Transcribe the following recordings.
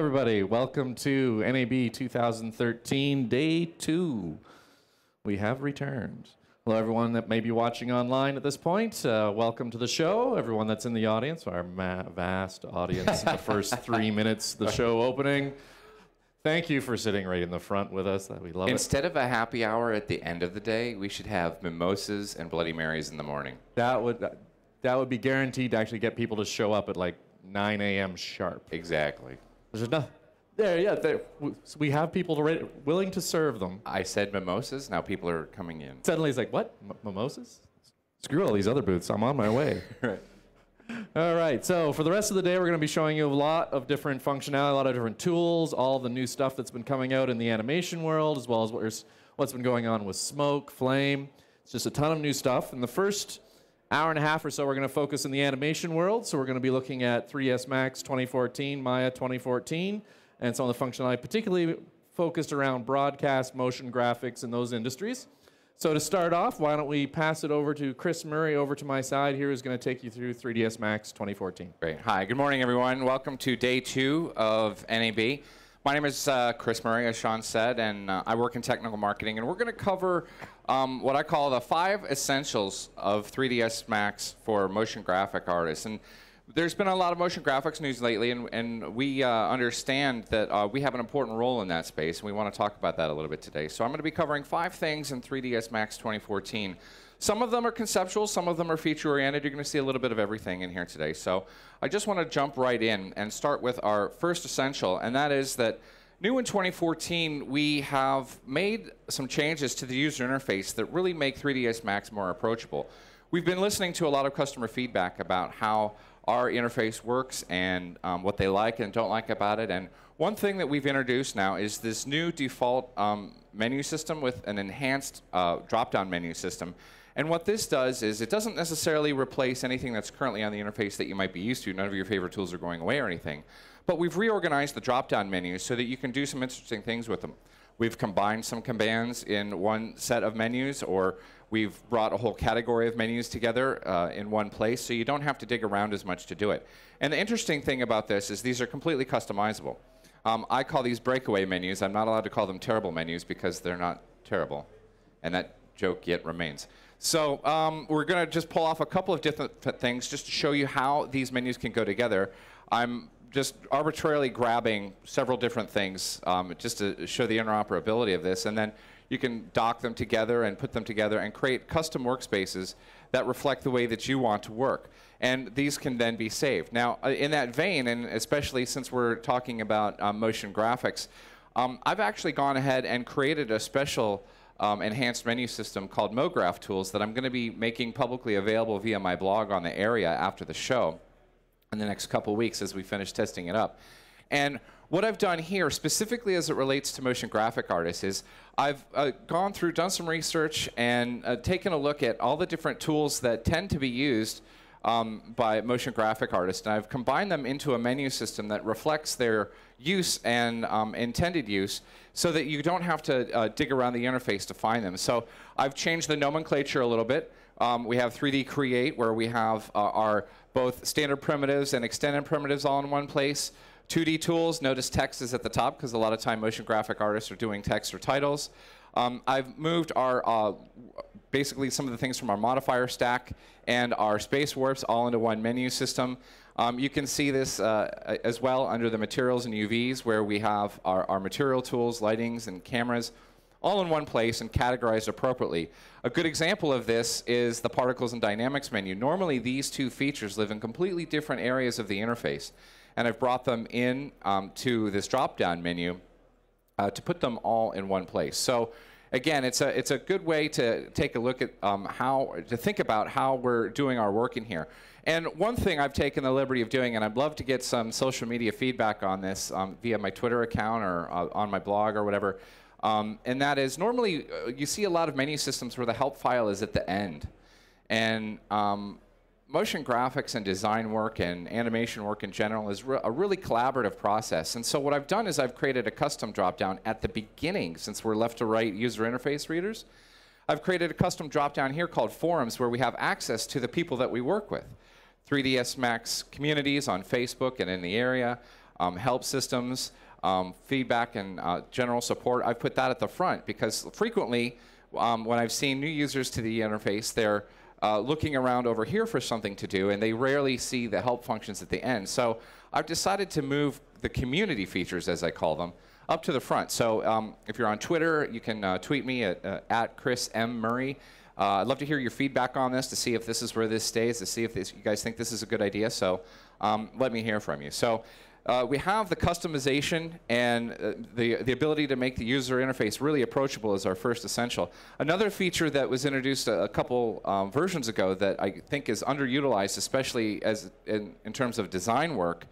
everybody. Welcome to NAB 2013, Day 2. We have returned. Hello, everyone that may be watching online at this point. Welcome to the show. Everyone that's in the audience, our vast audience in the first 3 minutes of the show opening. Thank you for sitting right in the front with us. We love it. Instead of a happy hour at the end of the day, we should have mimosas and Bloody Marys in the morning. That would be guaranteed to actually get people to show up at like 9 a.m. sharp. Exactly. There's enough. We have people willing to serve them. I said mimosas, now people are coming in. Suddenly he's like, what? Mimosas? Screw all these other booths. I'm on my way. Right. All right, so for the rest of the day, we're going to be showing you a lot of different functionality, a lot of different tools, all the new stuff that's been coming out in the animation world, as well as what's been going on with smoke, flame. It's just a ton of new stuff. In the first hour and a half or so, we're going to focus in the animation world. So we're going to be looking at 3ds Max 2014, Maya 2014, and some of the functionality particularly focused around broadcast, motion graphics, and those industries. So to start off, why don't we pass it over to Chris Murray over to my side here, who's going to take you through 3ds Max 2014. Great. Hi, good morning, everyone. Welcome to Day 2 of NAB. My name is Chris Murray, as Sean said, and I work in technical marketing. And we're going to cover what I call the 5 essentials of 3ds Max for motion graphic artists. And there's been a lot of motion graphics news lately, and we understand that we have an important role in that space, and we want to talk about that a little bit today. So I'm going to be covering 5 things in 3ds Max 2014. Some of them are conceptual, some of them are feature-oriented. You're going to see a little bit of everything in here today. So I just want to jump right in and start with our first essential, and that is that new in 2014, we have made some changes to the user interface that really make 3ds Max more approachable. We've been listening to a lot of customer feedback about how our interface works and what they like and don't like about it. And one thing that we've introduced now is this new default menu system with an enhanced drop-down menu system. And what this does is it doesn't necessarily replace anything that's currently on the interface that you might be used to. None of your favorite tools are going away or anything. But we've reorganized the drop-down menus so that you can do some interesting things with them. We've combined some commands in one set of menus, or we've brought a whole category of menus together in one place, so you don't have to dig around as much to do it. And the interesting thing about this is these are completely customizable. I call these breakaway menus. I'm not allowed to call them terrible menus because they're not terrible. And that joke yet remains. So we're going to just pull off a couple of different things just to show you how these menus can go together. I'm just arbitrarily grabbing several different things just to show the interoperability of this, and then you can dock them together and put them together and create custom workspaces that reflect the way that you want to work. And these can then be saved. Now, in that vein, and especially since we're talking about motion graphics, I've actually gone ahead and created a special enhanced menu system called Mograph Tools that I'm going to be making publicly available via my blog on the area after the show in the next couple weeks as we finish testing it up. And what I've done here, specifically as it relates to motion graphic artists, is I've gone through, done some research, and taken a look at all the different tools that tend to be used by motion graphic artists. And I've combined them into a menu system that reflects their use and intended use so that you don't have to dig around the interface to find them. So I've changed the nomenclature a little bit. We have 3D Create, where we have our both standard primitives and extended primitives all in one place. 2D tools, notice text is at the top because a lot of time motion graphic artists are doing text or titles. I've moved our basically some of the things from our modifier stack and our space warps all into one menu system. You can see this as well under the materials and UVs, where we have our material tools, lightings, and cameras all in one place and categorized appropriately. A good example of this is the Particles and Dynamics menu. Normally, these two features live in completely different areas of the interface, and I've brought them in to this drop-down menu to put them all in one place. So again, it's a good way to take a look at to think about how we're doing our work in here. And one thing I've taken the liberty of doing, and I'd love to get some social media feedback on this via my Twitter account or on my blog or whatever, and that is normally you see a lot of menu systems where the help file is at the end. And motion graphics and design work and animation work in general is a really collaborative process. And so what I've done is I've created a custom drop-down at the beginning, since we're left-to-right user interface readers. I've created a custom drop-down here called Forums, where we have access to the people that we work with. 3ds Max communities on Facebook and in the area, help systems, feedback, and general support. I've put that at the front because frequently when I've seen new users to the interface, they're looking around over here for something to do, and they rarely see the help functions at the end. So I've decided to move the community features, as I call them, up to the front. So if you're on Twitter, you can tweet me at Chris M. Murray. I'd love to hear your feedback on this, to see if this is where this stays, to see if you guys think this is a good idea. So let me hear from you. So we have the customization and the ability to make the user interface really approachable as our first essential. Another feature that was introduced a couple versions ago that I think is underutilized, especially as in terms of design work,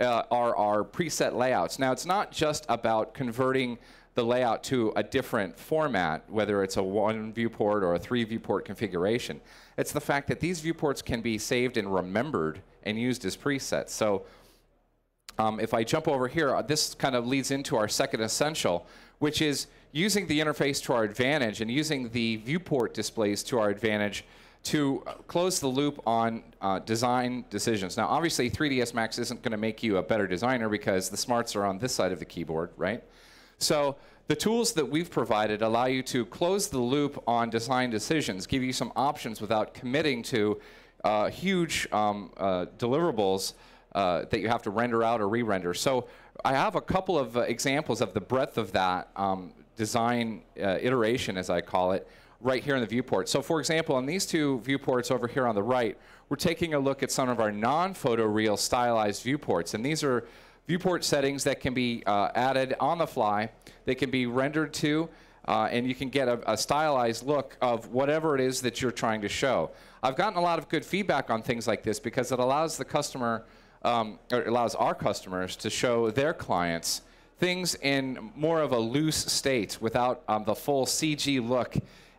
are our preset layouts. Now, it's not just about converting the layout to a different format, whether it's a 1 viewport or a 3 viewport configuration. It's the fact that these viewports can be saved and remembered and used as presets. So if I jump over here, this kind of leads into our second essential, which is using the interface to our advantage and using the viewport displays to our advantage to close the loop on design decisions. Now, obviously, 3ds Max isn't going to make you a better designer because the smarts are on this side of the keyboard, right? So the tools that we've provided allow you to close the loop on design decisions, give you some options without committing to huge deliverables that you have to render out or re-render. So I have a couple of examples of the breadth of that design iteration, as I call it, right here in the viewport. So for example, on these two viewports over here on the right, we're taking a look at some of our non-photoreal stylized viewports. And these are viewport settings that can be added on the fly. They can be rendered to, and you can get a stylized look of whatever it is that you're trying to show. I've gotten a lot of good feedback on things like this because it allows the customer, or it allows our customers to show their clients things in more of a loose state without the full CG look,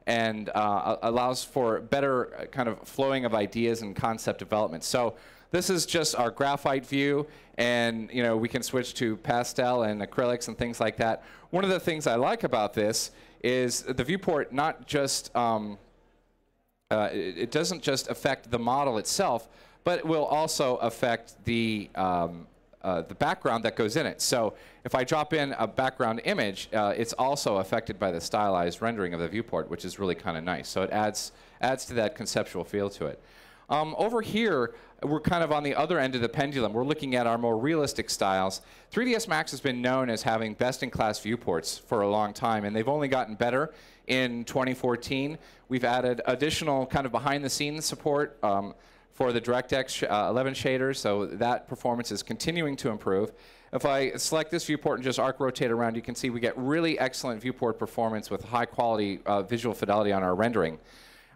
and allows for better kind of flowing of ideas and concept development. So this is just our graphite view, and we can switch to pastel and acrylics and things like that. One of the things I like about this is the viewport not just, it doesn't just affect the model itself, but it will also affect the background that goes in it. So if I drop in a background image, it's also affected by the stylized rendering of the viewport, which is really kind of nice. So it adds to that conceptual feel to it. Over here, we're kind of on the other end of the pendulum. We're looking at our more realistic styles. 3ds Max has been known as having best-in-class viewports for a long time, and they've only gotten better. In 2014, we've added additional kind of behind-the-scenes support for the DirectX 11 shaders, so that performance is continuing to improve. If I select this viewport and just arc rotate around, you can see we get really excellent viewport performance with high-quality visual fidelity on our rendering.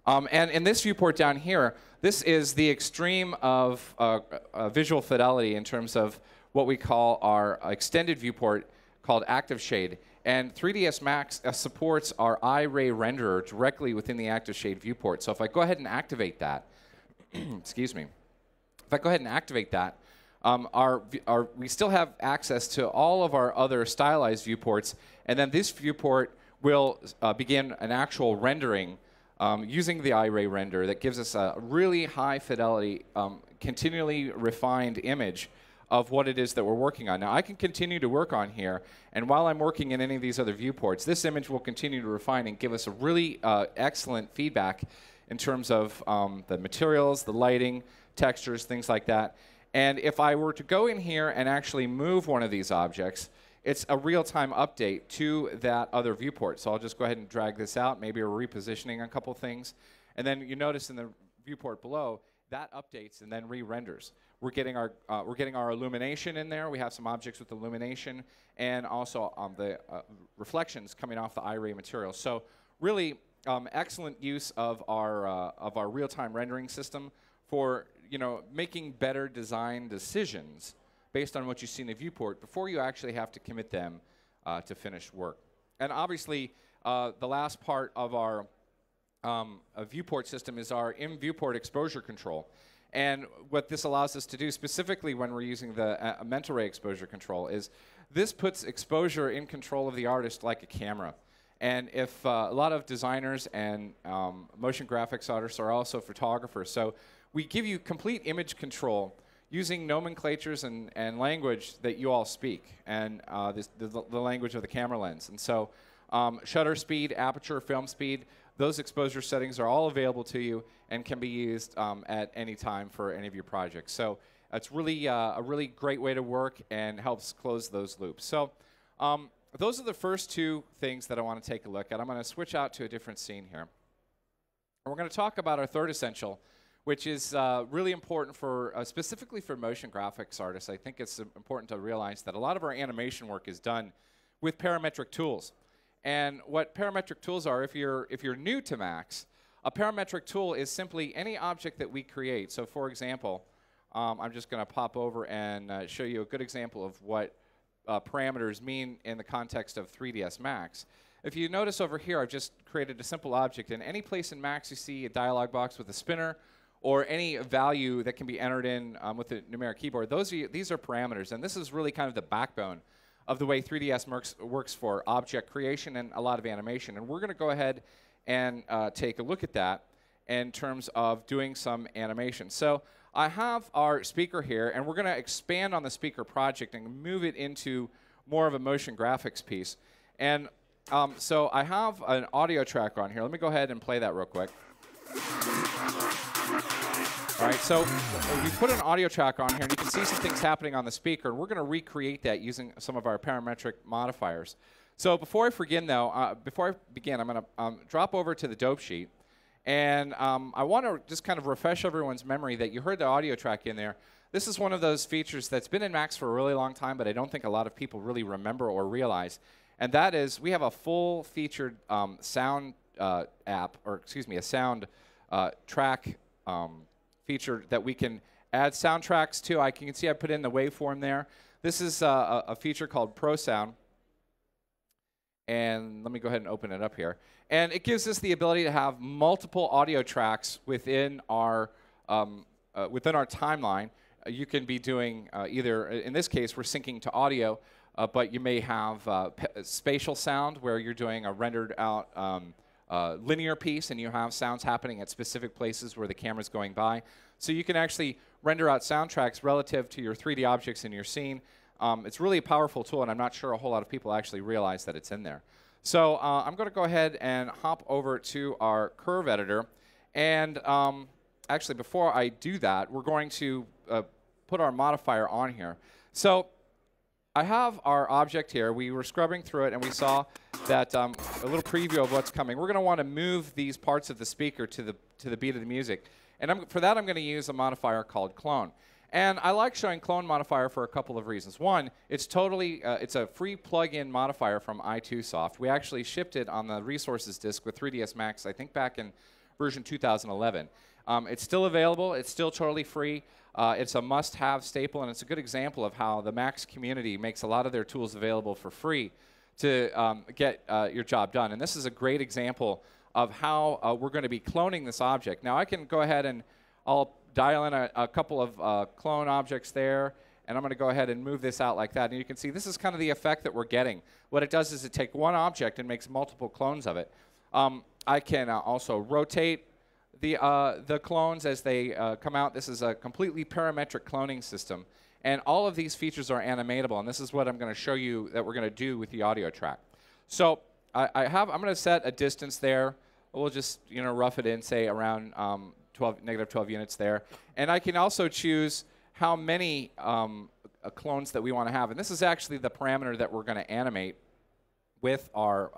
And in this viewport down here, this is the extreme of visual fidelity in terms of what we call our extended viewport called Active Shade. And 3ds Max supports our iRay renderer directly within the Active Shade viewport. So if I go ahead and activate that, excuse me, if I go ahead and activate that, we still have access to all of our other stylized viewports, and then this viewport will begin an actual rendering using the iRay render that gives us a really high fidelity, continually refined image of what it is that we're working on. Now, I can continue to work on here, and while I'm working in any of these other viewports, this image will continue to refine and give us a really excellent feedback in terms of the materials, the lighting, textures, things like that. And if I were to go in here and actually move one of these objects, it's a real-time update to that other viewport. So I'll just go ahead and drag this out. Maybe we're repositioning a couple things. And then you notice in the viewport below, that updates and then re-renders. We're getting our illumination in there. We have some objects with illumination, and also the reflections coming off the iRay material. So really excellent use of our real-time rendering system for making better design decisions based on what you see in the viewport before you actually have to commit them to finished work. And obviously, the last part of our viewport system is our in-viewport exposure control. And what this allows us to do, specifically when we're using the mental ray exposure control, is this puts exposure in control of the artist like a camera. And if a lot of designers and motion graphics artists are also photographers, so we give you complete image control using nomenclatures and language that you all speak, and the language of the camera lens. And so shutter speed, aperture, film speed, those exposure settings are all available to you and can be used at any time for any of your projects. So it's really a really great way to work and helps close those loops. So those are the first two things that I want to take a look at. I'm going to switch out to a different scene here. And we're going to talk about our third essential, which is really important for, specifically for motion graphics artists. I think it's important to realize that a lot of our animation work is done with parametric tools. And what parametric tools are, if you're new to Max, a parametric tool is simply any object that we create. So for example, I'm just going to pop over and show you a good example of what parameters mean in the context of 3ds Max. If you notice over here, I've just created a simple object. In any place in Max you see a dialog box with a spinner or any value that can be entered in with the numeric keyboard, these are parameters. And this is really kind of the backbone of the way 3ds works for object creation and a lot of animation. And we're going to go ahead and take a look at that in terms of doing some animation. So I have our speaker here, and we're going to expand on the speaker project and move it into more of a motion graphics piece. And so I have an audio track on here. Let me go ahead and play that real quick. All right, so we put an audio track on here, and you can see some things happening on the speaker, and we're going to recreate that using some of our parametric modifiers. So before I begin, though, I'm going to drop over to the dope sheet, and I want to just kind of refresh everyone's memory that you heard the audio track in there. This is one of those features that's been in Max for a really long time, but I don't think a lot of people really remember or realize, and that is we have a full-featured sound app, or excuse me, a sound track feature that we can add soundtracks to. You can see I put in the waveform there. This is a feature called Pro Sound. And let me go ahead and open it up here. And it gives us the ability to have multiple audio tracks within our timeline. You can be doing either, in this case, we're syncing to audio, but you may have spatial sound where you're doing a rendered out linear piece, and you have sounds happening at specific places where the camera's going by. So you can actually render out soundtracks relative to your 3D objects in your scene. It's really a powerful tool, and I'm not sure a whole lot of people actually realize that it's in there. So I'm going to go ahead and hop over to our curve editor. And actually, before I do that, we're going to put our modifier on here. So I have our object here. We were scrubbing through it, and we saw that a little preview of what's coming. We're going to want to move these parts of the speaker to the beat of the music. And for that, I'm going to use a modifier called clone. And I like showing clone modifier for a couple of reasons. One, it's it's a free plug-in modifier from i2Soft. We actually shipped it on the resources disk with 3ds Max, I think back in version 2011. It's still available. It's still totally free. It's a must-have staple, and it's a good example of how the Max community makes a lot of their tools available for free to get your job done. And this is a great example of how we're going to be cloning this object. Now, I can go ahead and I'll dial in a couple of clone objects there, and I'm going to go ahead and move this out like that. And you can see this is kind of the effect that we're getting. What it does is it takes one object and makes multiple clones of it. I can also rotate the clones as they come out. This is a completely parametric cloning system. And all of these features are animatable, and this is what I'm going to show you that we're going to do with the audio track. So I'm going to set a distance there. We'll just rough it in, say around -12 units there. And I can also choose how many clones that we want to have. And this is actually the parameter that we're going to animate with our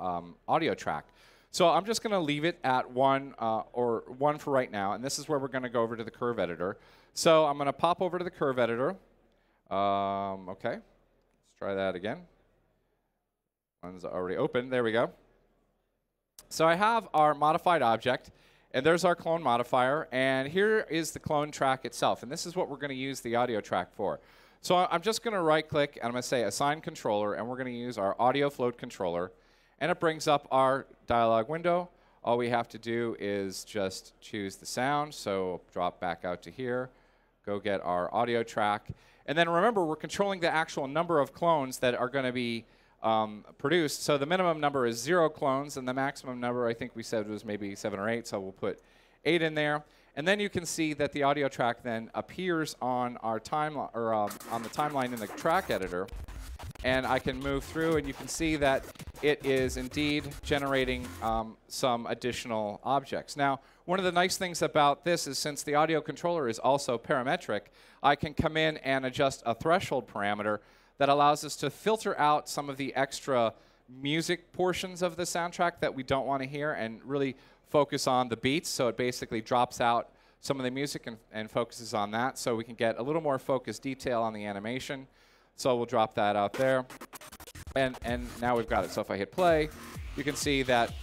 audio track. So I'm just going to leave it at 1 or 1 for right now. And this is where we're going to go over to the curve editor. So I'm going to pop over to the curve editor. Okay, let's try that again. One's already open. There we go. So I have our modified object, and there's our clone modifier, and here is the clone track itself, and this is what we're going to use the audio track for. So I'm just going to right-click, and I'm going to say Assign Controller, and we're going to use our Audio Float Controller, and it brings up our dialog window. All we have to do is just choose the sound, so drop back out to here, go get our audio track, and then remember, we're controlling the actual number of clones that are going to be produced. So the minimum number is 0 clones, and the maximum number I think we said was maybe 7 or 8, so we'll put 8 in there. And then you can see that the audio track then appears on our timeline, or on the timeline in the track editor. And I can move through, and you can see that it is indeed generating some additional objects. Now, one of the nice things about this is, since the audio controller is also parametric, I can come in and adjust a threshold parameter that allows us to filter out some of the extra music portions of the soundtrack that we don't want to hear and really focus on the beats. So it basically drops out some of the music and focuses on that, so we can get a little more focused detail on the animation. So we'll drop that out there. And now we've got it. So if I hit play, you can see that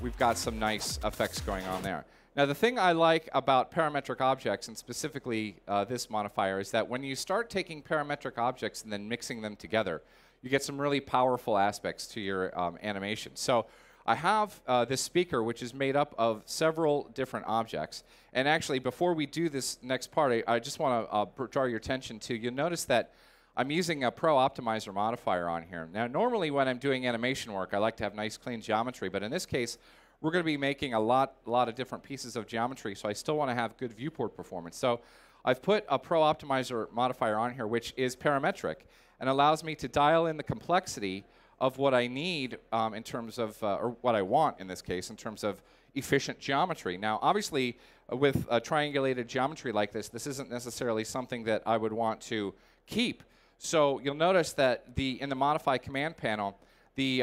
we've got some nice effects going on there. Now, the thing I like about parametric objects, and specifically this modifier, is that when you start taking parametric objects and then mixing them together, you get some really powerful aspects to your animation. So I have this speaker, which is made up of several different objects. And actually, before we do this next part, I just want to draw your attention to, you'll notice that I'm using a Pro Optimizer Modifier on here. Now, normally when I'm doing animation work, I like to have nice, clean geometry. But in this case, we're going to be making a lot of different pieces of geometry, so I still want to have good viewport performance. So I've put a Pro Optimizer Modifier on here, which is parametric, and allows me to dial in the complexity of what I need in terms of, or what I want in this case, in terms of efficient geometry. Now, obviously, with a triangulated geometry like this, this isn't necessarily something that I would want to keep. So you'll notice that in the Modify command panel, the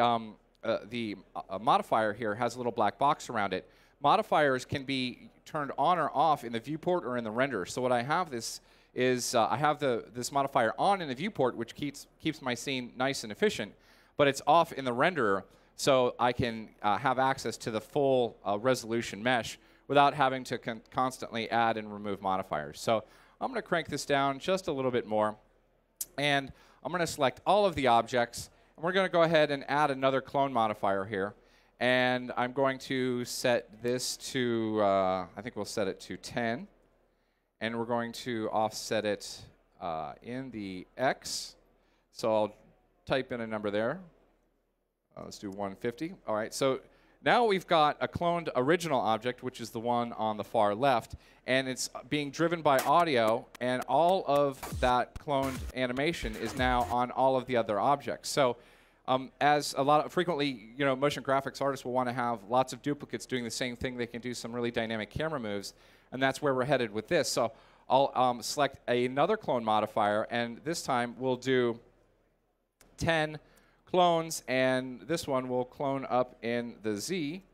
modifier here has a little black box around it. Modifiers can be turned on or off in the viewport or in the renderer. So what I have this modifier on in the viewport, which keeps my scene nice and efficient, but it's off in the renderer, so I can have access to the full resolution mesh without having to constantly add and remove modifiers. So I'm going to crank this down just a little bit more, and I'm going to select all of the objects, and we're going to go ahead and add another clone modifier here. And I'm going to set this to, I think we'll set it to 10. And we're going to offset it in the X. So I'll type in a number there. Let's do 150. All right, so now we've got a cloned original object, which is the one on the far left. And it's being driven by audio, and all of that cloned animation is now on all of the other objects. So as frequently, motion graphics artists will want to have lots of duplicates doing the same thing. They can do some really dynamic camera moves, and that's where we're headed with this. So I'll select another clone modifier, and this time we'll do 10 clones, and this one will clone up in the Z.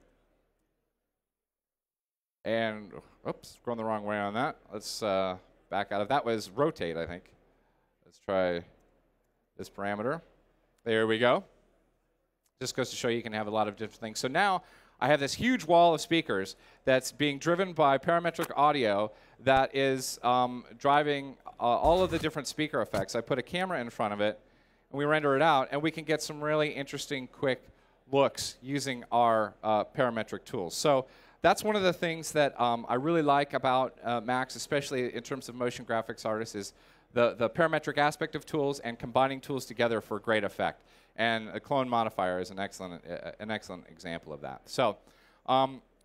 And, oops, going the wrong way on that. Let's back out of that. Was rotate, I think. Let's try this parameter. There we go. Just goes to show you can have a lot of different things. So now I have this huge wall of speakers that's being driven by parametric audio that is driving all of the different speaker effects. I put a camera in front of it, and we render it out, and we can get some really interesting, quick looks using our parametric tools. So that's one of the things that I really like about Max, especially in terms of motion graphics artists, is the parametric aspect of tools and combining tools together for great effect. And a clone modifier is an excellent example of that. So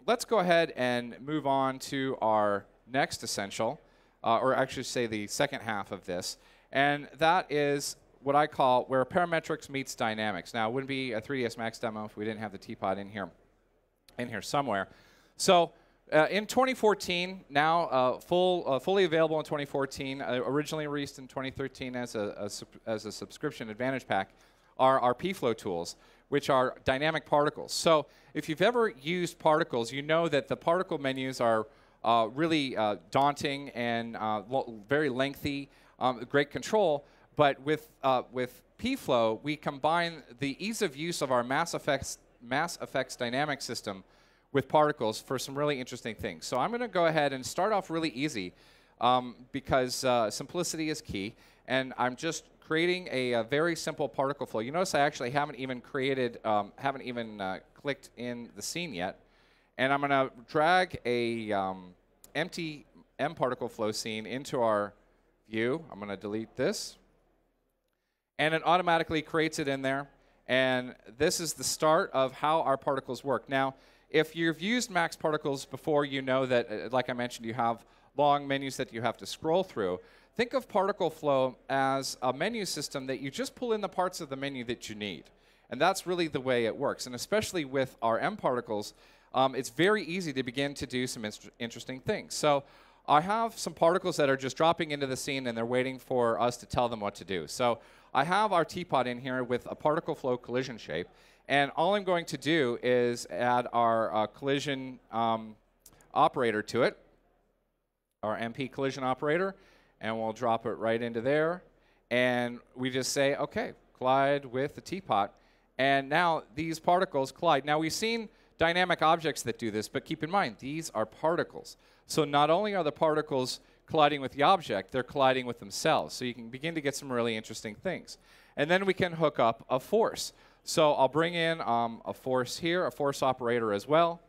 let's go ahead and move on to our next essential, or actually say the second half of this. And that is what I call where parametrics meets dynamics. Now, it wouldn't be a 3ds Max demo if we didn't have the teapot in here somewhere. So in 2014, now fully available in 2014, originally released in 2013 as a subscription Advantage pack, are our P-Flow tools, which are dynamic particles. So if you've ever used particles, you know that the particle menus are really daunting and very lengthy, great control. But with P-Flow, we combine the ease of use of our Mass Effects dynamic system with particles for some really interesting things. So I'm going to go ahead and start off really easy because simplicity is key. And I'm just creating a very simple particle flow. You notice I actually haven't even created, clicked in the scene yet. And I'm going to drag a empty M particle flow scene into our view. I'm going to delete this. And it automatically creates it in there. And this is the start of how our particles work. Now, if you've used Max Particles before, you know that, like I mentioned, you have long menus that you have to scroll through. Think of particle flow as a menu system that you just pull in the parts of the menu that you need. And that's really the way it works. And especially with our M particles, it's very easy to begin to do some interesting things. So I have some particles that are just dropping into the scene, and they're waiting for us to tell them what to do. So I have our teapot in here with a particle flow collision shape. And all I'm going to do is add our collision operator to it, our MP collision operator, and we'll drop it right into there. And we just say, OK, collide with the teapot. And now these particles collide. Now, we've seen dynamic objects that do this, but keep in mind, these are particles. So not only are the particles colliding with the object, they're colliding with themselves. So you can begin to get some really interesting things. And then we can hook up a force. So I'll bring in a force here, a force operator as well,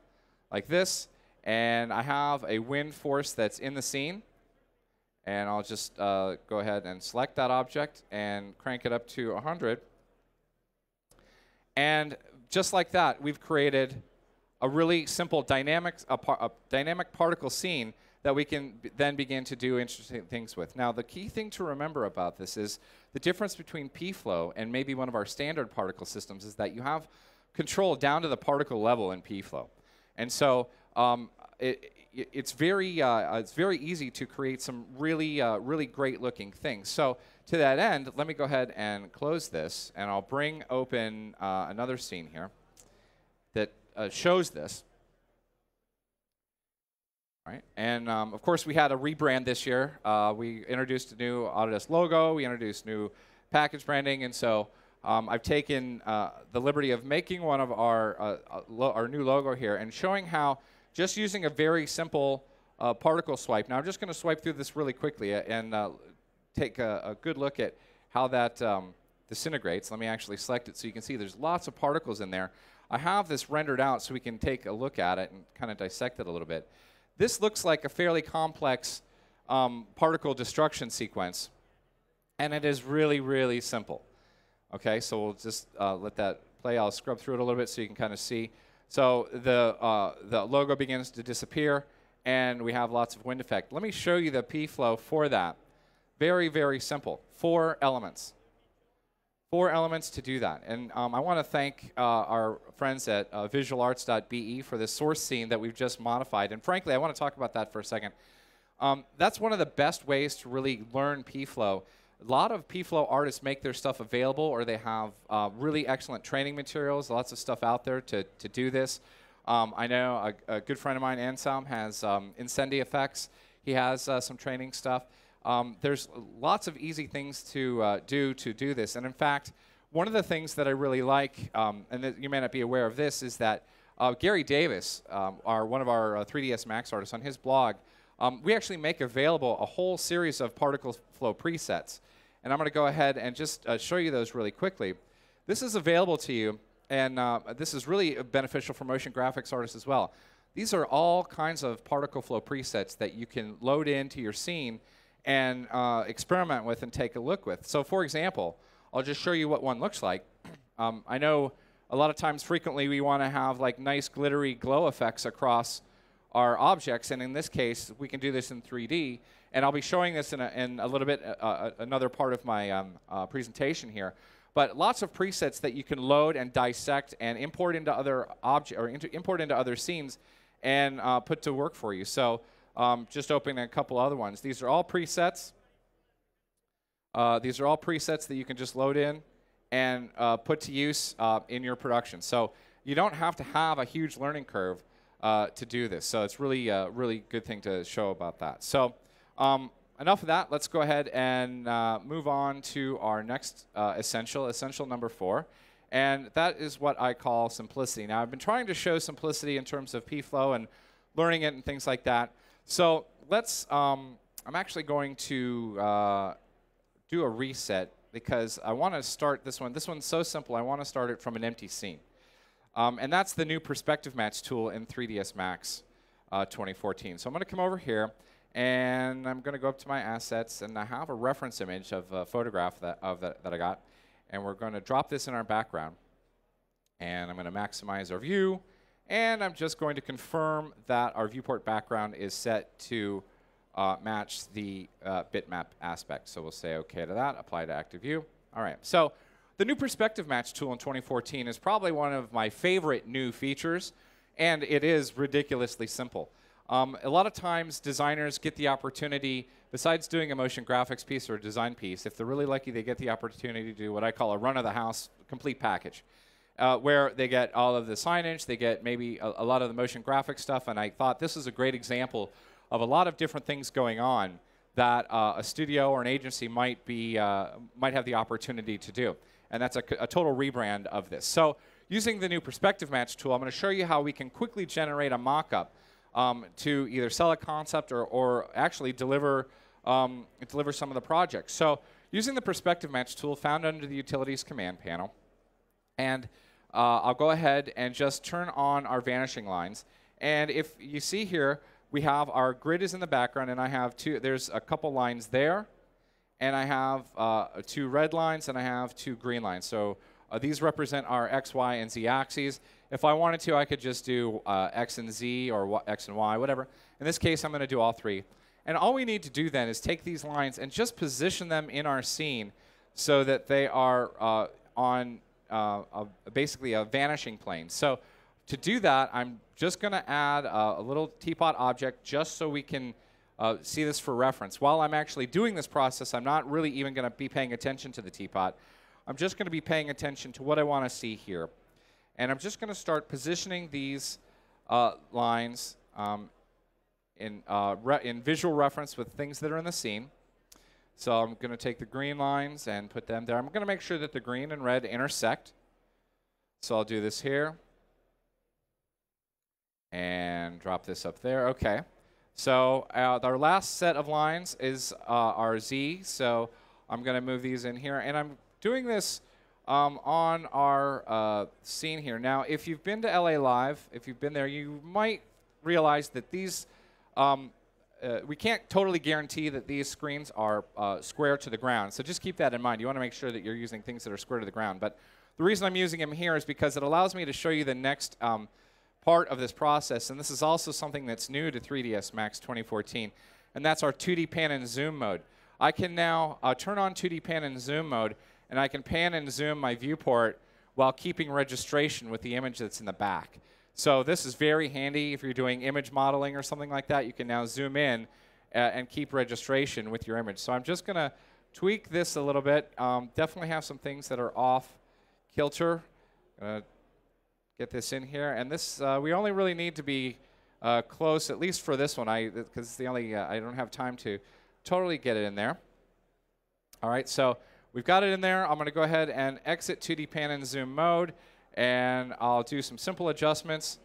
like this. And I have a wind force that's in the scene. And I'll just go ahead and select that object and crank it up to 100. And just like that, we've created a really simple dynamic particle scene that we can then begin to do interesting things with. Now, the key thing to remember about this is the difference between pflow and maybe one of our standard particle systems is that you have control down to the particle level in pflow. And so it's very easy to create some really great looking things. So to that end, let me go ahead and close this, and I'll bring open another scene here that shows this. All right. And of course, we had a rebrand this year. We introduced a new Autodesk logo. We introduced new package branding, and so I've taken the liberty of making one of our new logo here and showing how just using a very simple particle swipe. Now, I'm just going to swipe through this really quickly and take a good look at how that disintegrates. Let me actually select it so you can see there's lots of particles in there. I have this rendered out so we can take a look at it and kind of dissect it a little bit. This looks like a fairly complex particle destruction sequence, and it is really simple. Okay, so we'll just let that play. I'll scrub through it a little bit so you can kind of see. So the logo begins to disappear, and we have lots of wind effect. Let me show you the pflow for that. Very simple. 4 elements. 4 elements to do that. And I want to thank our friends at visualarts.be for this source scene that we've just modified. And frankly, I want to talk about that for a second. That's one of the best ways to really learn pflow. A lot of pflow artists make their stuff available, or they have really excellent training materials, lots of stuff out there to do this. I know a good friend of mine, Anselm, has Incendi effects. He has some training stuff. There's lots of easy things to do this. And in fact, one of the things that I really like, and that you may not be aware of this, is that Gary Davis, one of our 3ds Max artists, on his blog, we actually make available a whole series of particle flow presets. And I'm going to go ahead and just show you those really quickly. This is available to you, and this is really beneficial for motion graphics artists as well. These are all kinds of particle flow presets that you can load into your scene and experiment with and take a look with. So for example, I'll just show you what one looks like. I know a lot of times frequently we want to have like nice glittery glow effects across our objects, and in this case we can do this in 3D, and I'll be showing this in a little bit another part of my presentation here. But lots of presets that you can load and dissect and import into other import into other scenes and put to work for you. So just opening a couple other ones. These are all presets. These are all presets that you can just load in and put to use in your production. So you don't have to have a huge learning curve to do this. So it's really really good thing to show about that. So enough of that. Let's go ahead and move on to our next essential number 4. And that is what I call simplicity. Now, I've been trying to show simplicity in terms of pflow and learning it and things like that. So let's, I'm actually going to do a reset because I want to start this one. This one's so simple, I want to start it from an empty scene. And that's the new Perspective Match tool in 3ds Max 2014. So I'm going to come over here, and I'm going to go up to my assets, and I have a reference image of a photograph that I got. And we're going to drop this in our background. And I'm going to maximize our view. And I'm just going to confirm that our viewport background is set to match the bitmap aspect. So we'll say OK to that, apply to active view. All right, so the new perspective match tool in 2014 is probably one of my favorite new features, and it is ridiculously simple. A lot of times designers get the opportunity, besides doing a motion graphics piece or a design piece, if they're really lucky, they get the opportunity to do what I call a run-of-the-house complete package, where they get all of the signage, they get maybe a lot of the motion graphics stuff, and I thought this is a great example of a lot of different things going on that a studio or an agency might have the opportunity to do. And that's a total rebrand of this. So using the new perspective match tool, I'm going to show you how we can quickly generate a mock-up to either sell a concept or actually deliver some of the projects. So using the perspective match tool found under the utilities command panel, and I'll go ahead and just turn on our vanishing lines. And if you see here, we have our grid is in the background, and I have there's a couple lines there, and I have 2 red lines, and I have 2 green lines. So these represent our X, Y, and Z axes. If I wanted to, I could just do X and Z or X and Y, whatever. In this case, I'm going to do all 3. And all we need to do then is take these lines and just position them in our scene so that they are on basically a vanishing plane. So to do that, I'm just going to add a little teapot object just so we can see this for reference. While I'm actually doing this process, I'm not really even going to be paying attention to the teapot. I'm just going to be paying attention to what I want to see here. And I'm just going to start positioning these lines in visual reference with things that are in the scene. So I'm going to take the green lines and put them there. I'm going to make sure that the green and red intersect. So I'll do this here. And drop this up there. OK. So our last set of lines is our Z. So I'm going to move these in here. And I'm doing this on our scene here. Now, if you've been to LA Live, if you've been there, you might realize that these, we can't totally guarantee that these screens are square to the ground. So just keep that in mind. You want to make sure that you're using things that are square to the ground. But the reason I'm using them here is because it allows me to show you the next part of this process. And this is also something that's new to 3ds Max 2014. And that's our 2D pan and zoom mode. I can now turn on 2D pan and zoom mode, and I can pan and zoom my viewport while keeping registration with the image that's in the back. So this is very handy if you're doing image modeling or something like that. You can now zoom in and keep registration with your image. So I'm just going to tweak this a little bit. Definitely have some things that are off kilter. Get this in here. And this, we only really need to be close, at least for this one, because it's the only, I don't have time to totally get it in there. All right, so we've got it in there. I'm going to go ahead and exit 2D pan and zoom mode, and I'll do some simple adjustments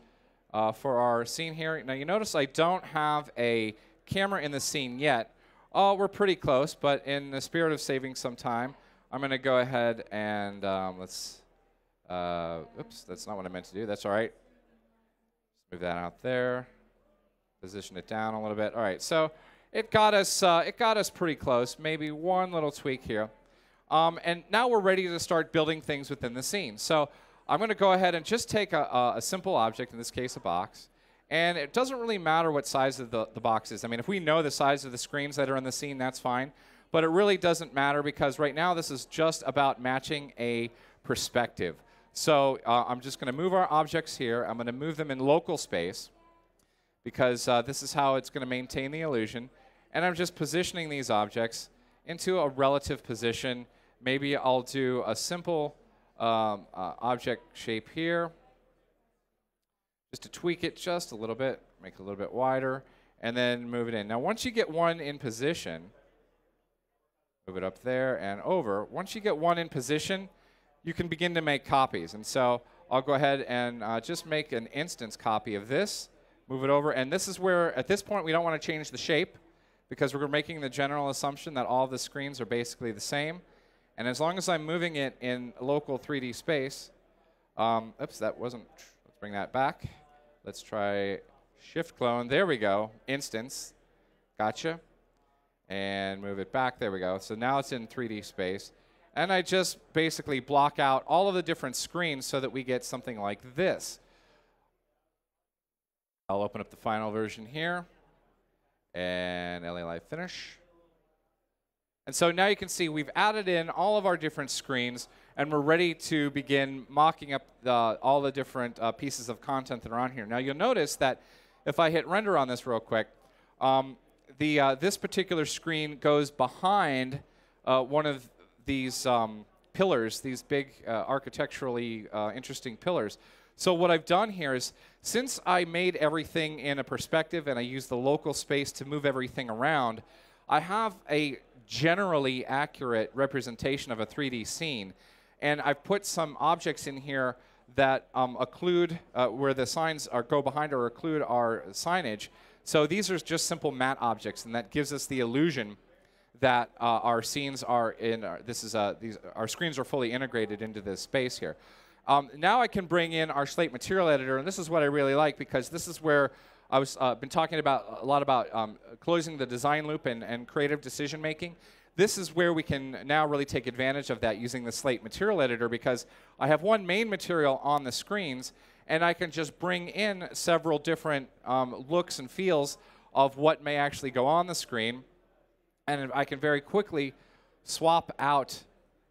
for our scene here. Now, you notice I don't have a camera in the scene yet. Oh, we're pretty close, but in the spirit of saving some time, I'm going to go ahead and let's, oops, that's not what I meant to do. That's all right. Let's move that out there. Position it down a little bit. All right, so it got us pretty close. Maybe one little tweak here. And now we're ready to start building things within the scene. So I'm going to go ahead and just take a simple object, in this case a box. And it doesn't really matter what size of the box is. I mean, if we know the size of the screens that are in the scene, that's fine. But it really doesn't matter because right now this is just about matching a perspective. So I'm just going to move our objects here. I'm going to move them in local space because this is how it's going to maintain the illusion. And I'm just positioning these objects into a relative position. Maybe I'll do a simple object shape here, just to tweak it just a little bit, make it a little bit wider, and then move it in. Now, once you get one in position, move it up there and over. Once you get one in position, you can begin to make copies. And so I'll go ahead and just make an instance copy of this, move it over. And this is where, at this point, we don't want to change the shape because we're making the general assumption that all the screens are basically the same. And as long as I'm moving it in local 3D space, oops, that wasn't, let's bring that back. Let's try shift clone. There we go, instance. Gotcha. And move it back. There we go. So now it's in 3D space. And I just basically block out all of the different screens so that we get something like this. I'll open up the final version here, and LA Live finish. And so now you can see we've added in all of our different screens, and we're ready to begin mocking up all the different pieces of content that are on here. Now you'll notice that if I hit render on this real quick, this particular screen goes behind one of these pillars, these big architecturally interesting pillars. So what I've done here is, since I made everything in a perspective and I use the local space to move everything around, I have a generally accurate representation of a 3D scene. And I've put some objects in here that occlude where the signs go behind or occlude our signage. So these are just simple matte objects, and that gives us the illusion that our scenes are in. Our screens are fully integrated into this space here. Now I can bring in our Slate material editor, and this is what I really like, because this is where I was been talking about a lot about closing the design loop and creative decision making. This is where we can now really take advantage of that using the Slate material editor, because I have one main material on the screens, and I can just bring in several different looks and feels of what may actually go on the screen, and I can very quickly swap out.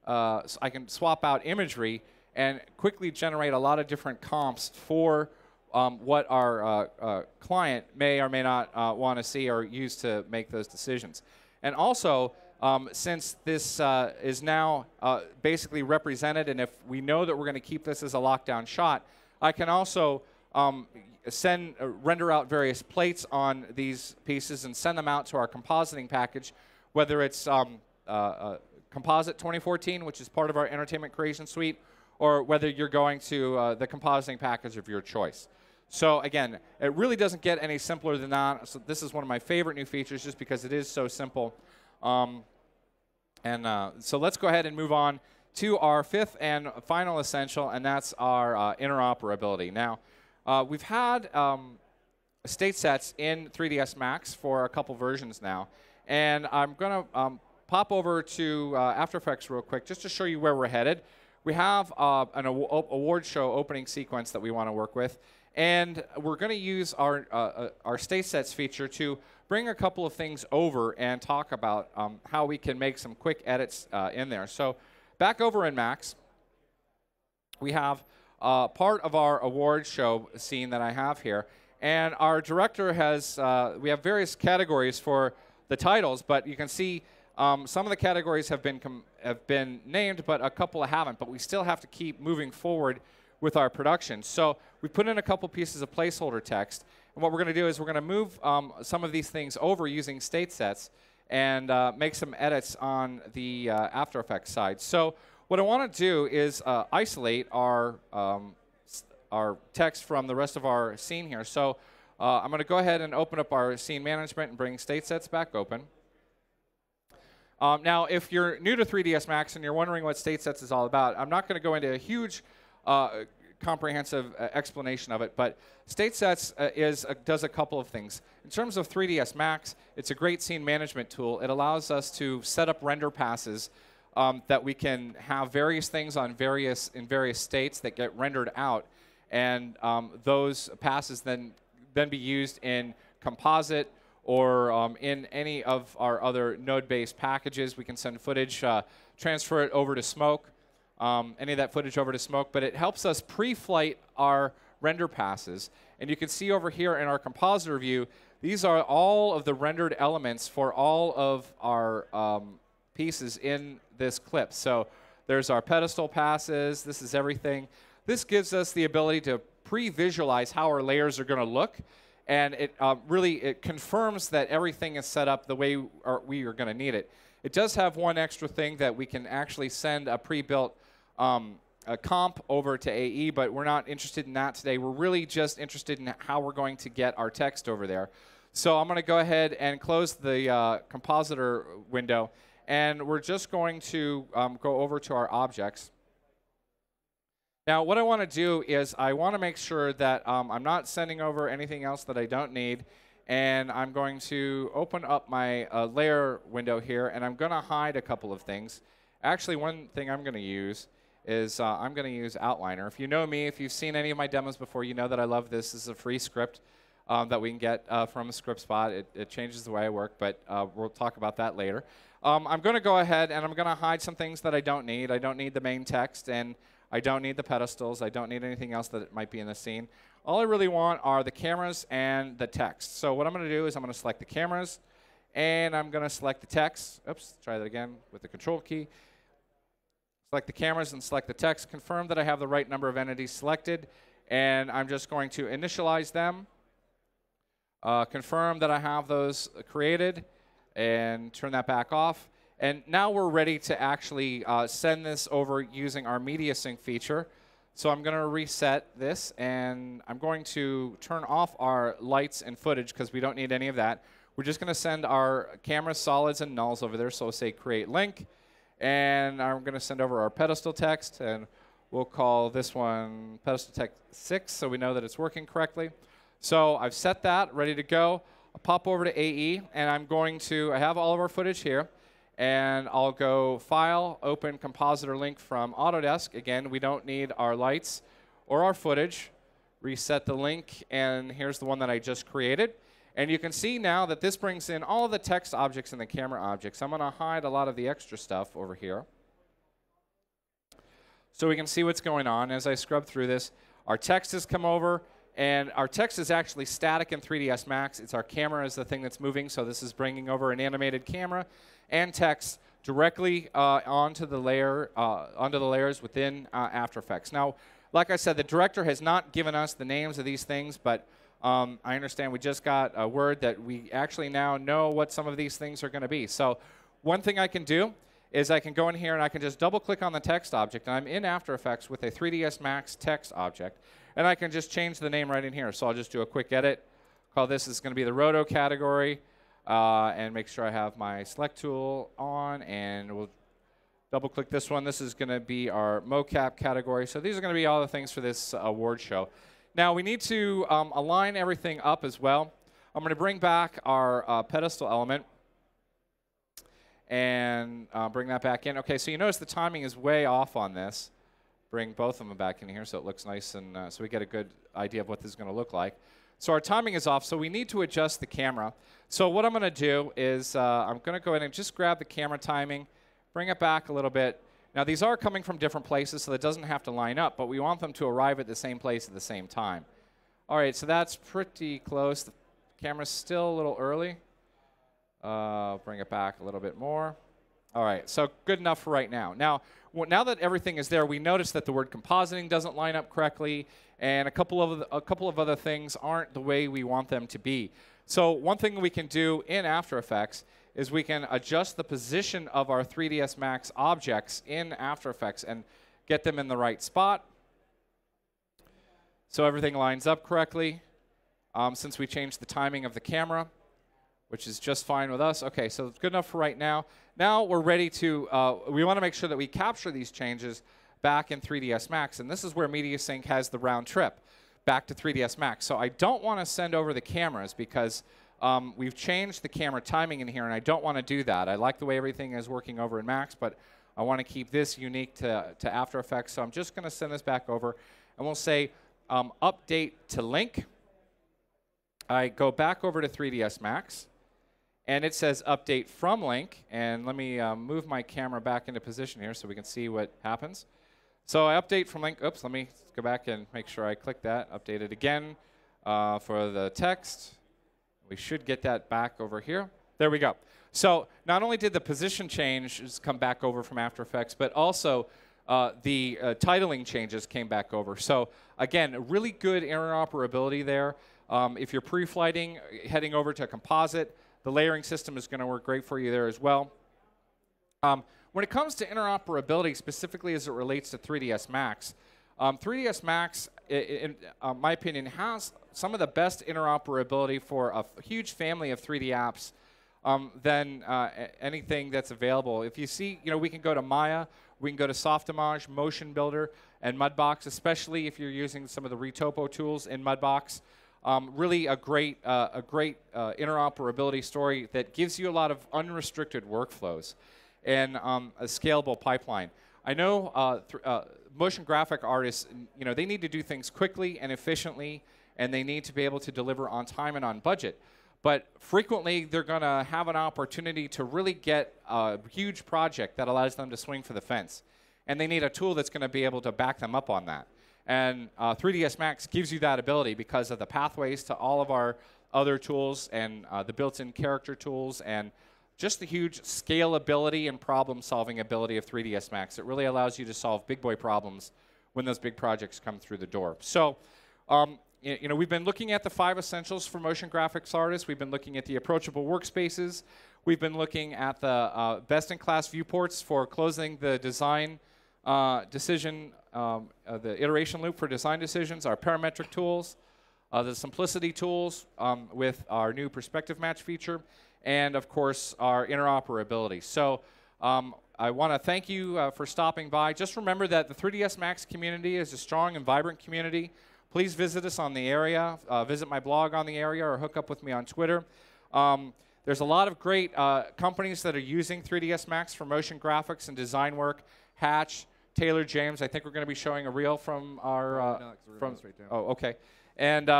I can swap out imagery and quickly generate a lot of different comps for what our client may or may not want to see or use to make those decisions. And also, since this is now basically represented, and if we know that we're going to keep this as a lockdown shot, I can also render out various plates on these pieces and send them out to our compositing package, whether it's Composite 2014, which is part of our Entertainment Creation Suite, or whether you're going to the compositing package of your choice. So again, it really doesn't get any simpler than that. So this is one of my favorite new features, just because it is so simple. So let's go ahead and move on to our fifth and final essential, and that's our interoperability. Now, we've had state sets in 3ds Max for a couple versions now, and I'm going to pop over to After Effects real quick just to show you where we're headed. We have an award show opening sequence that we want to work with, and we're going to use our state sets feature to bring a couple of things over and talk about how we can make some quick edits in there. So back over in Max, we have part of our award show scene that I have here, and our director has, we have various categories for the titles, but you can see some of the categories have been named, but a couple haven't. But we still have to keep moving forward with our production. So we put in a couple pieces of placeholder text, and what we're going to do is we're going to move some of these things over using state sets and make some edits on the After Effects side. So what I want to do is isolate our text from the rest of our scene here. So I'm going to go ahead and open up our scene management and bring state sets back open. Now, if you're new to 3ds Max and you're wondering what state sets is all about, I'm not going to go into a huge comprehensive explanation of it, but state sets does a couple of things. In terms of 3ds Max, it's a great scene management tool. It allows us to set up render passes that we can have various things on various states that get rendered out, and those passes then be used in Composite or in any of our other node-based packages. We can send footage, transfer it over to Smoke, any of that footage over to Smoke, but it helps us pre-flight our render passes. And you can see over here in our compositor view, these are all of the rendered elements for all of our pieces in this clip. So there's our pedestal passes, this is everything. This gives us the ability to pre-visualize how our layers are going to look, and it really confirms that everything is set up the way we are going to need it. It does have one extra thing, that we can actually send a pre-built comp over to AE, but we're not interested in that today. We're really just interested in how we're going to get our text over there. So I'm going to go ahead and close the compositor window, and we're just going to go over to our objects. Now, what I want to do is I want to make sure that I'm not sending over anything else that I don't need, and I'm going to open up my layer window here, and I'm going to hide a couple of things. Actually, one thing I'm going to use is I'm going to use Outliner. If you know me, if you've seen any of my demos before, you know that I love this. This is a free script. that we can get from a script spot. It changes the way I work, but we'll talk about that later. I'm going to go ahead and I'm going to hide some things that I don't need. I don't need the main text, and I don't need the pedestals. I don't need anything else that might be in the scene. All I really want are the cameras and the text. So what I'm going to do is I'm going to select the cameras, and I'm going to select the text. Oops, try that again with the Control key. Select the cameras and select the text. Confirm that I have the right number of entities selected, and I'm just going to initialize them. Confirm that I have those created, and turn that back off. And now we're ready to actually send this over using our media sync feature. So I'm going to reset this, and I'm going to turn off our lights and footage because we don't need any of that. We're just going to send our camera solids and nulls over there. So we'll say create link, and I'm going to send over our pedestal text, and we'll call this one pedestal text 6 so we know that it's working correctly. So I've set that, ready to go. I'll pop over to AE, and I have all of our footage here. And I'll go File, Open Compositor Link from Autodesk. Again, we don't need our lights or our footage. Reset the link, and here's the one that I just created. And you can see now that this brings in all of the text objects and the camera objects. I'm going to hide a lot of the extra stuff over here, so we can see what's going on. As I scrub through this, our text has come over, and our text is actually static in 3ds Max. It's our camera is the thing that's moving, so this is bringing over an animated camera and text directly onto the layers within After Effects. Now, like I said, the director has not given us the names of these things, but I understand we just got a word that we actually now know what some of these things are going to be. So one thing I can do is I can go in here and I can just double-click on the text object, and I'm in After Effects with a 3ds Max text object, and I can just change the name right in here. So I'll just do a quick edit. Call this is going to be the roto category. And make sure I have my select tool on, and we'll double click this one. This is going to be our mocap category. So these are going to be all the things for this award show. Now we need to align everything up as well. I'm going to bring back our pedestal element and bring that back in. Okay, so you notice the timing is way off on this. Bring both of them back in here so it looks nice, and so we get a good idea of what this is going to look like. So our timing is off, so we need to adjust the camera. So what I'm going to do is I'm going to go ahead and just grab the camera timing, bring it back a little bit. Now, these are coming from different places, so that doesn't have to line up, but we want them to arrive at the same place at the same time. All right, so that's pretty close. The camera's still a little early. Bring it back a little bit more. All right, so good enough for right now. Now that everything is there, we notice that the word compositing doesn't line up correctly, and a couple of other things aren't the way we want them to be. So one thing we can do in After Effects is we can adjust the position of our 3ds Max objects in After Effects and get them in the right spot so everything lines up correctly. Since we changed the timing of the camera, which is just fine with us. Okay, so it's good enough for right now. Now we're ready to, we want to make sure that we capture these changes back in 3ds Max, and this is where Media Sync has the round trip back to 3ds Max. So I don't want to send over the cameras because we've changed the camera timing in here, and I don't want to do that. I like the way everything is working over in Max, but I want to keep this unique to After Effects. So I'm just going to send this back over, and we'll say update to link. I go back over to 3ds Max, and it says update from link. And let me move my camera back into position here so we can see what happens. So I update from link. Oops, let me go back and make sure I click that. Update it again for the text. We should get that back over here. There we go. So not only did the position changes come back over from After Effects, but also the titling changes came back over. So again, really good interoperability there. If you're pre-flighting, heading over to composite, the layering system is going to work great for you there as well. When it comes to interoperability, specifically as it relates to 3ds Max, 3ds Max, in my opinion, has some of the best interoperability for a huge family of 3D apps than anything that's available. If you see, we can go to Maya, we can go to Softimage, Motion Builder, and Mudbox, especially if you're using some of the retopo tools in Mudbox. Really a great interoperability story that gives you a lot of unrestricted workflows and a scalable pipeline. I know motion graphic artists, they need to do things quickly and efficiently, and they need to be able to deliver on time and on budget. But frequently, they're going to have an opportunity to really get a huge project that allows them to swing for the fence. And they need a tool that's going to be able to back them up on that. And 3ds Max gives you that ability because of the pathways to all of our other tools and the built-in character tools and just the huge scalability and problem-solving ability of 3ds Max. It really allows you to solve big boy problems when those big projects come through the door. So, we've been looking at the 5 essentials for motion graphics artists. We've been looking at the approachable workspaces. We've been looking at the best-in-class viewports for closing the design decision, the iteration loop for design decisions, our parametric tools, the simplicity tools with our new perspective match feature, and of course our interoperability. So I want to thank you for stopping by. Just remember that the 3ds Max community is a strong and vibrant community. Please visit us on the area, visit my blog on the area, or hook up with me on Twitter. There's a lot of great companies that are using 3ds Max for motion graphics and design work. Hatch, Taylor James. I think we're going to be showing a reel from our Oh, okay. And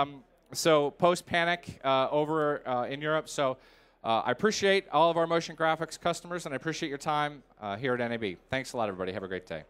so Post Panic over in Europe. So I appreciate all of our motion graphics customers, and I appreciate your time here at NAB. Thanks a lot, everybody. Have a great day.